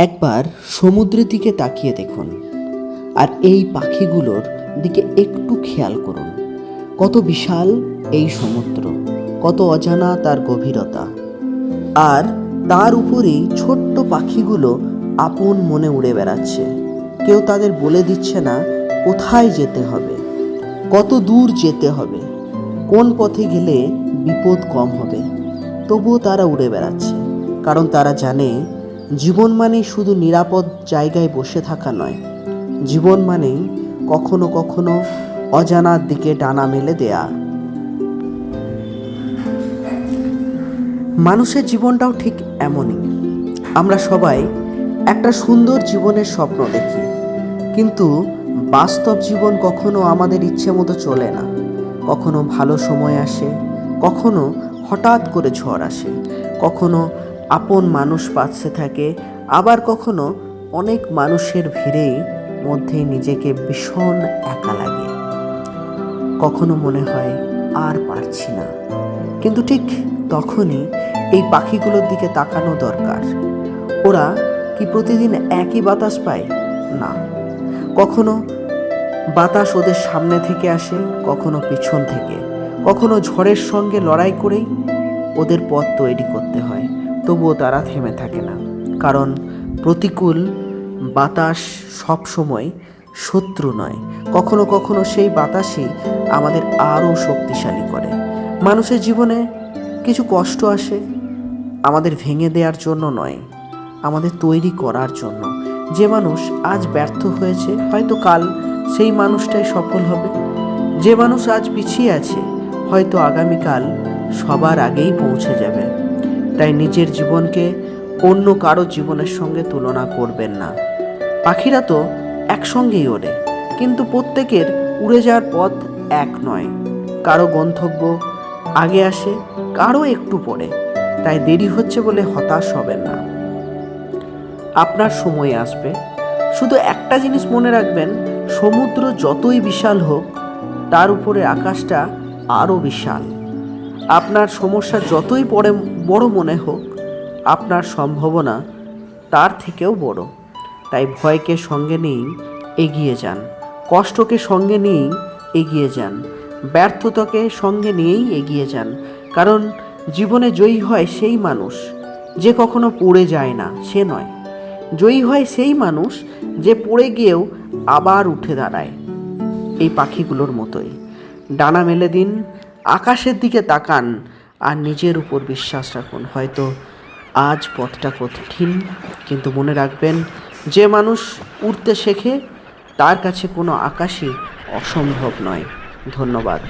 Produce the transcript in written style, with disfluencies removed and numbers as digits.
একবার সমুদ্রের দিকে তাকিয়ে দেখুন, আর এই পাখিগুলোর দিকে একটু খেয়াল করুন। কত বিশাল এই সমুদ্র, কত অজানা তার গভীরতা, আর তার উপরেই ছোট্ট পাখিগুলো আপন মনে উড়ে বেড়াচ্ছে। কেউ তাদের বলে দিচ্ছে না কোথায় যেতে হবে, কত দূর যেতে হবে, কোন পথে গেলে বিপদ কম হবে। তবুও তারা উড়ে বেড়াচ্ছে, কারণ তারা জানে জীবন মানেই শুধু নিরাপদ জায়গায় বসে থাকা নয়। জীবন মানেই কখনো কখনো অজানার দিকে ডানা মেলে দেয়া। মানুষের জীবনটাও ঠিক এমনই। আমরা সবাই একটা সুন্দর জীবনের স্বপ্ন দেখি, কিন্তু বাস্তব জীবন কখনো আমাদের ইচ্ছে মতো চলে না। কখনো ভালো সময় আসে, কখনো হঠাৎ করে ঝড় আসে, কখনো আপন মানুষ পাশে থাকে, আবার কখনো অনেক মানুষের ভিড়েই মধ্যেই নিজেকে ভীষণ একা লাগে। কখনো মনে হয় আর পারছি না, কিন্তু ঠিক তখনই এই পাখিগুলোর দিকে তাকানো দরকার। ওরা কি প্রতিদিন একই বাতাস পায়? না, কখনো বাতাস ওদের সামনে থেকে আসে, কখনো পিছন থেকে, কখনো ঝড়ের সঙ্গে লড়াই করেই ওদের পথ তৈরি করতে হয়। তবুও তারা থেমে থাকে না, কারণ প্রতিকূল বাতাস সবসময় শত্রু নয়। কখনো কখনো সেই বাতাসই আমাদের আরও শক্তিশালী করে। মানুষের জীবনে কিছু কষ্ট আসে আমাদের ভেঙে দেওয়ার জন্য নয়, আমাদের তৈরি করার জন্য। যে মানুষ আজ ব্যর্থ হয়েছে, হয়তো কাল সেই মানুষটাই সফল হবে। যে মানুষ আজ পিছিয়ে আছে, হয়তো আগামীকাল সবার আগেই পৌঁছে যাবে। তাই নিজের জীবনকে অন্য কারো জীবনের সঙ্গে তুলনা করবেন না। পাখিরা তো একসঙ্গেই ওড়ে, কিন্তু প্রত্যেকের উড়ে যাওয়ার পথ এক নয়। কারো গন্তব্য আগে আসে, কারো একটু পরে। তাই দেরি হচ্ছে বলে হতাশ হবেন না, আপনার সময় আসবে। শুধু একটা জিনিস মনে রাখবেন, সমুদ্র যতই বিশাল হোক, তার উপরে আকাশটা আরও বিশাল। আপনার সমস্যা যতই বড় মনে হোক, আপনার সম্ভাবনা তার থেকেও বড়। তাই ভয়কে সঙ্গে নিয়েই এগিয়ে যান, কষ্টকে সঙ্গে নিয়েই এগিয়ে যান, ব্যর্থতাকে সঙ্গে নিয়েই এগিয়ে যান। কারণ জীবনে জয়ী হয় সেই মানুষ যে কখনো পড়ে যায় না, সে নয়। জয়ী হয় সেই মানুষ যে পড়ে গিয়েও আবার উঠে দাঁড়ায়। এই পাখিগুলোর মতোই ডানা মেলে দিন, আকাশের দিকে তাকান, আর নিজের উপর বিশ্বাস রাখুন। হয়তো আজ পথটা কঠিন, কিন্তু মনে রাখবেন, যে মানুষ উড়তে শেখে তার কাছে কোনো আকাশই অসম্ভব নয়। ধন্যবাদ।